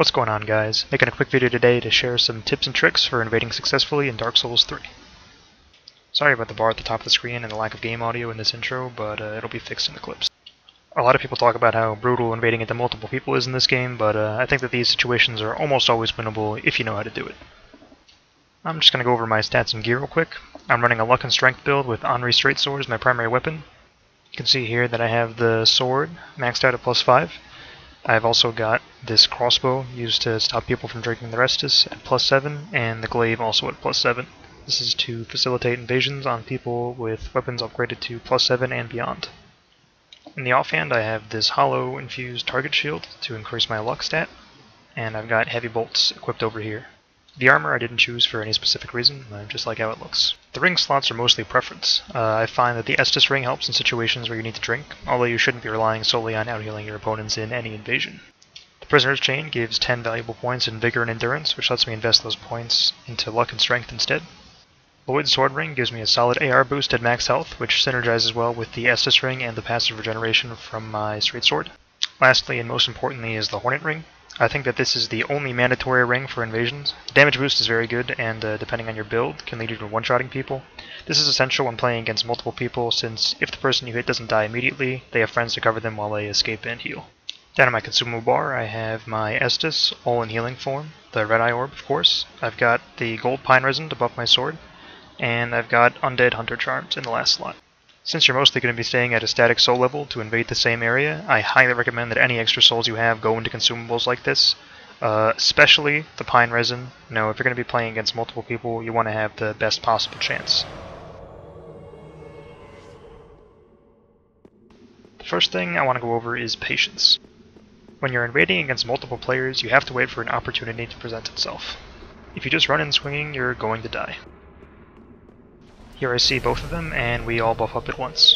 What's going on, guys? Making a quick video today to share some tips and tricks for invading successfully in Dark Souls 3. Sorry about the bar at the top of the screen and the lack of game audio in this intro, but it'll be fixed in the clips. A lot of people talk about how brutal invading into multiple people is in this game, but I think that these situations are almost always winnable if you know how to do it. I'm just going to go over my stats and gear real quick. I'm running a Luck and Strength build with Henri Straight Sword as my primary weapon. You can see here that I have the sword maxed out at +5. I've also got this crossbow used to stop people from drinking the Restus at +7, and the glaive also at +7. This is to facilitate invasions on people with weapons upgraded to +7 and beyond. In the offhand, I have this hollow infused target shield to increase my luck stat, and I've got heavy bolts equipped over here. The armor I didn't choose for any specific reason, I just like how it looks. The ring slots are mostly preference. I find that the Estus ring helps in situations where you need to drink, although you shouldn't be relying solely on out-healing your opponents in any invasion. The Prisoner's Chain gives 10 valuable points in Vigor and Endurance, which lets me invest those points into Luck and Strength instead. Lloyd's Sword Ring gives me a solid AR boost at max health, which synergizes well with the Estus ring and the passive regeneration from my straight sword. Lastly, and most importantly, is the Hornet Ring. I think that this is the only mandatory ring for invasions. The damage boost is very good, and depending on your build, can lead you to one-shotting people. This is essential when playing against multiple people, since if the person you hit doesn't die immediately, they have friends to cover them while they escape and heal. Down in my consumable bar, I have my Estus, all in healing form, the Red Eye Orb, of course. I've got the Gold Pine Resin to buff my sword, and I've got Undead Hunter Charms in the last slot. Since you're mostly going to be staying at a static soul level to invade the same area, I highly recommend that any extra souls you have go into consumables like this, especially the Pine Resin. You know, if you're going to be playing against multiple people, you want to have the best possible chance. The first thing I want to go over is patience. When you're invading against multiple players, you have to wait for an opportunity to present itself. If you just run in swinging, you're going to die. Here I see both of them, and we all buff up at once.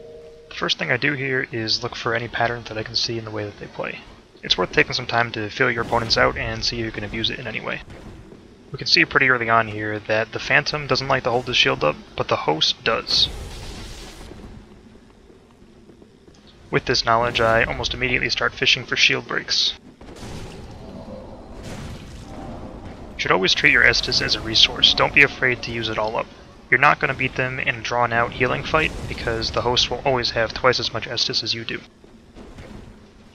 The first thing I do here is look for any pattern that I can see in the way that they play. It's worth taking some time to feel your opponents out and see if you can abuse it in any way. We can see pretty early on here that the Phantom doesn't like to hold his shield up, but the host does. With this knowledge, I almost immediately start fishing for shield breaks. You should always treat your Estus as a resource. Don't be afraid to use it all up. You're not going to beat them in a drawn-out healing fight, because the host will always have twice as much Estus as you do.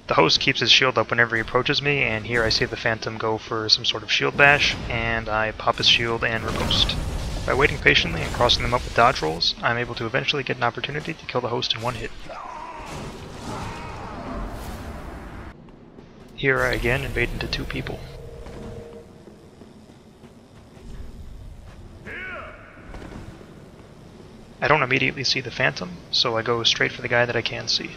The host keeps his shield up whenever he approaches me, and here I see the Phantom go for some sort of shield bash, and I pop his shield and riposte. By waiting patiently and crossing them up with dodge rolls, I'm able to eventually get an opportunity to kill the host in one hit. Here I again invade into two people. I don't immediately see the Phantom, so I go straight for the guy that I can see.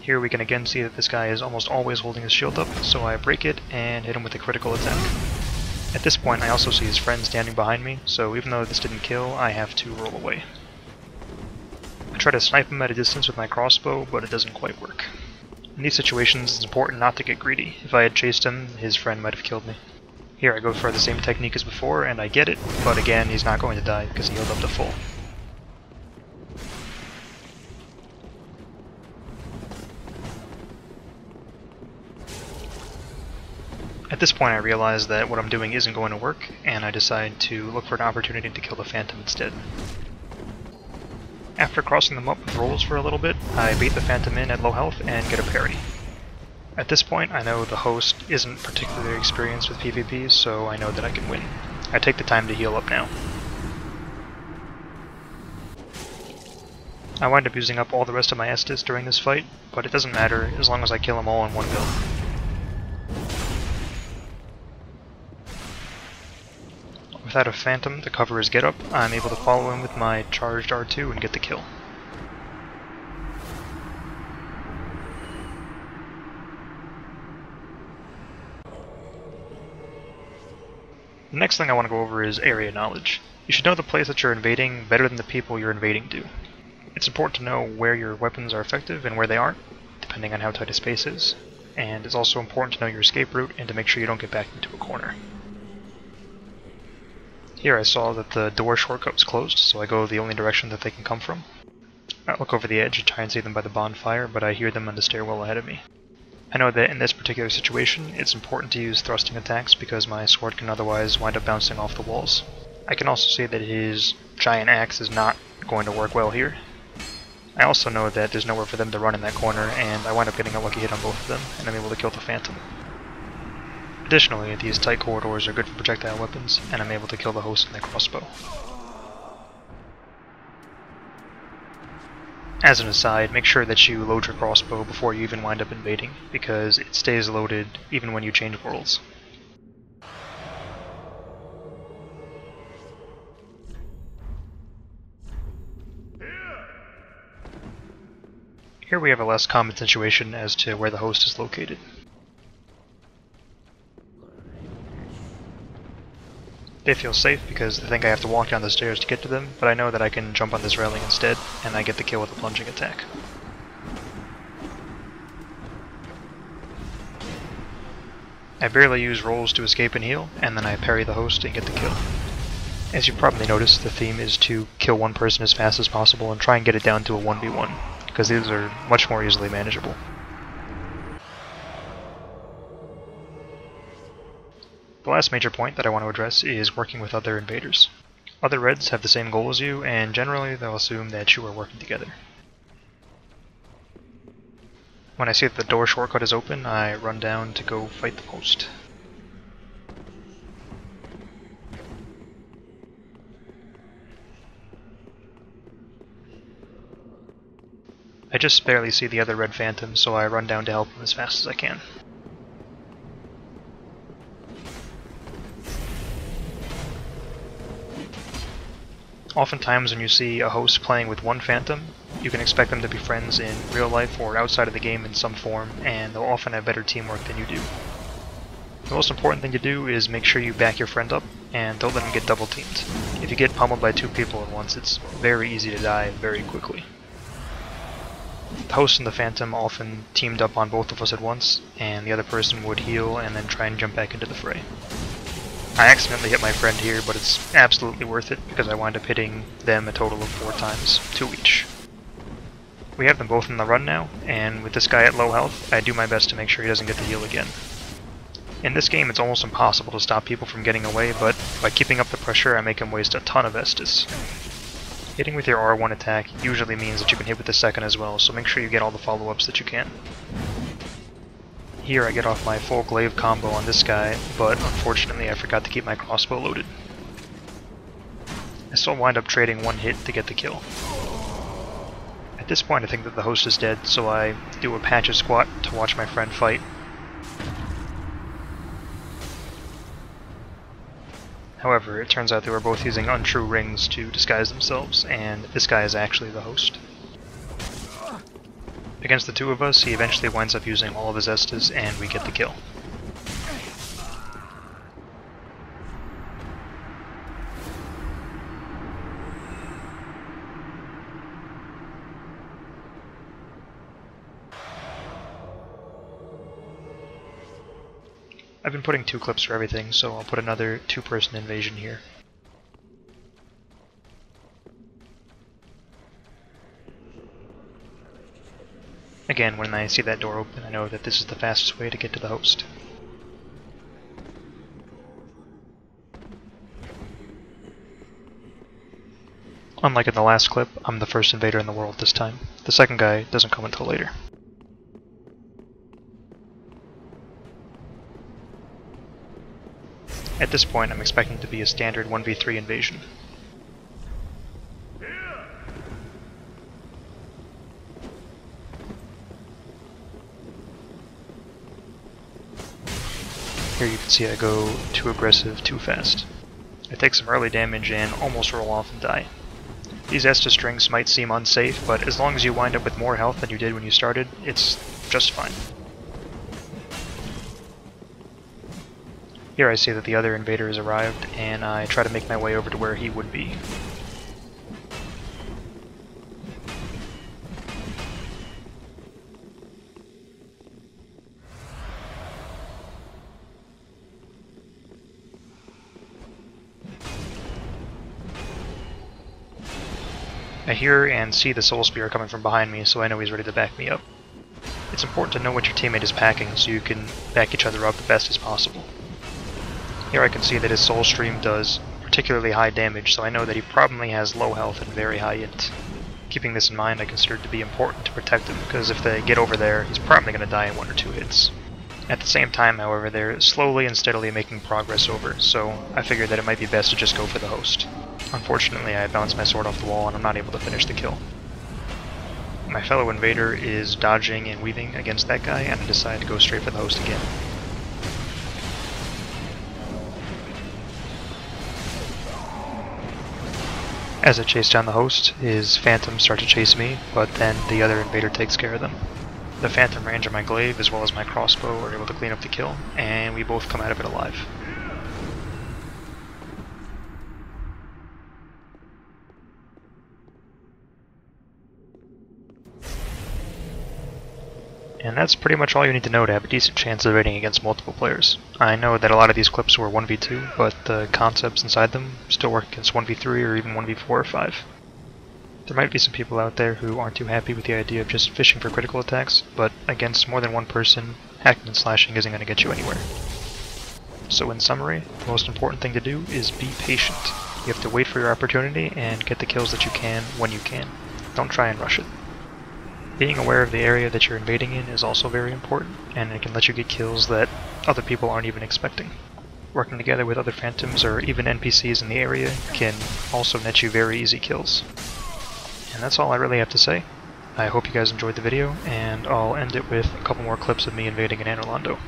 Here we can again see that this guy is almost always holding his shield up, so I break it and hit him with a critical attack. At this point I also see his friend standing behind me, so even though this didn't kill, I have to roll away. I try to snipe him at a distance with my crossbow, but it doesn't quite work. In these situations it's important not to get greedy. If I had chased him, his friend might have killed me. Here I go for the same technique as before, and I get it, but again he's not going to die because he healed up to full. At this point I realize that what I'm doing isn't going to work, and I decide to look for an opportunity to kill the Phantom instead. After crossing them up with rolls for a little bit, I bait the Phantom in at low health and get a parry. At this point I know the host isn't particularly experienced with PvP, so I know that I can win. I take the time to heal up now. I wind up using up all the rest of my Estus during this fight, but it doesn't matter as long as I kill them all in one go. Without a Phantom to cover his get-up, I'm able to follow him with my charged R2 and get the kill. The next thing I want to go over is area knowledge. You should know the place that you're invading better than the people you're invading do. It's important to know where your weapons are effective and where they aren't, depending on how tight a space is, and it's also important to know your escape route and to make sure you don't get backed into a corner. Here I saw that the door shortcut was closed, so I go the only direction that they can come from. I look over the edge to try and see them by the bonfire, but I hear them on the stairwell ahead of me. I know that in this particular situation, it's important to use thrusting attacks because my sword can otherwise wind up bouncing off the walls. I can also see that his giant axe is not going to work well here. I also know that there's nowhere for them to run in that corner, and I wind up getting a lucky hit on both of them, and I'm able to kill the Phantom. Additionally, these tight corridors are good for projectile weapons, and I'm able to kill the host in the crossbow. As an aside, make sure that you load your crossbow before you even wind up invading, because it stays loaded even when you change worlds. Here we have a less common situation as to where the host is located. They feel safe because they think I have to walk down the stairs to get to them, but I know that I can jump on this railing instead, and I get the kill with a plunging attack. I barely use rolls to escape and heal, and then I parry the host and get the kill. As you probably noticed, the theme is to kill one person as fast as possible and try and get it down to a 1v1, because these are much more easily manageable. The last major point that I want to address is working with other invaders. Other Reds have the same goal as you, and generally they'll assume that you are working together. When I see that the door shortcut is open, I run down to go fight the host. I just barely see the other Red Phantom, so I run down to help him as fast as I can. Oftentimes when you see a host playing with one Phantom, you can expect them to be friends in real life or outside of the game in some form, and they'll often have better teamwork than you do. The most important thing to do is make sure you back your friend up, and don't let him get double teamed. If you get pummeled by two people at once, it's very easy to die very quickly. The host and the Phantom often teamed up on both of us at once, and the other person would heal and then try and jump back into the fray. I accidentally hit my friend here, but it's absolutely worth it because I wind up hitting them a total of 4 times, 2 each. We have them both in the run now, and with this guy at low health, I do my best to make sure he doesn't get the heal again. In this game it's almost impossible to stop people from getting away, but by keeping up the pressure I make him waste a ton of Estus. Hitting with your R1 attack usually means that you can hit with the second as well, so make sure you get all the follow-ups that you can. Here I get off my full glaive combo on this guy, but unfortunately I forgot to keep my crossbow loaded. I still wind up trading one hit to get the kill. At this point I think that the host is dead, so I do a patches squat to watch my friend fight. However, it turns out they were both using untrue rings to disguise themselves, and this guy is actually the host. Against the two of us, he eventually winds up using all of his Estus, and we get the kill. I've been putting 2 clips for everything, so I'll put another 2-person invasion here. Again, when I see that door open, I know that this is the fastest way to get to the host. Unlike in the last clip, I'm the first invader in the world this time. The second guy doesn't come until later. At this point, I'm expecting it to be a standard 1v3 invasion. Here you can see I go too aggressive, too fast. I take some early damage and almost roll off and die. These Estus strings might seem unsafe, but as long as you wind up with more health than you did when you started, it's just fine. Here I see that the other invader has arrived, and I try to make my way over to where he would be. I hear and see the Soul Spear coming from behind me, so I know he's ready to back me up. It's important to know what your teammate is packing so you can back each other up the best as possible. Here I can see that his soul stream does particularly high damage, so I know that he probably has low health and very high int. Keeping this in mind, I consider it to be important to protect him, because if they get over there, he's probably going to die in 1 or 2 hits. At the same time, however, they're slowly and steadily making progress over, so I figured that it might be best to just go for the host. Unfortunately, I bounced my sword off the wall and I'm not able to finish the kill. My fellow invader is dodging and weaving against that guy, and I decide to go straight for the host again. As I chase down the host, his phantoms start to chase me, but then the other invader takes care of them. The phantom range of my glaive as well as my crossbow are able to clean up the kill, and we both come out of it alive. And that's pretty much all you need to know to have a decent chance of invading against multiple players. I know that a lot of these clips were 1v2, but the concepts inside them still work against 1v3 or even 1v4 or 5. There might be some people out there who aren't too happy with the idea of just fishing for critical attacks, but against more than one person, hacking and slashing isn't going to get you anywhere. So in summary, the most important thing to do is be patient. You have to wait for your opportunity and get the kills that you can when you can. Don't try and rush it. Being aware of the area that you're invading in is also very important, and it can let you get kills that other people aren't even expecting. Working together with other phantoms or even NPCs in the area can also net you very easy kills. And that's all I really have to say. I hope you guys enjoyed the video, and I'll end it with a couple more clips of me invading in Anorlando.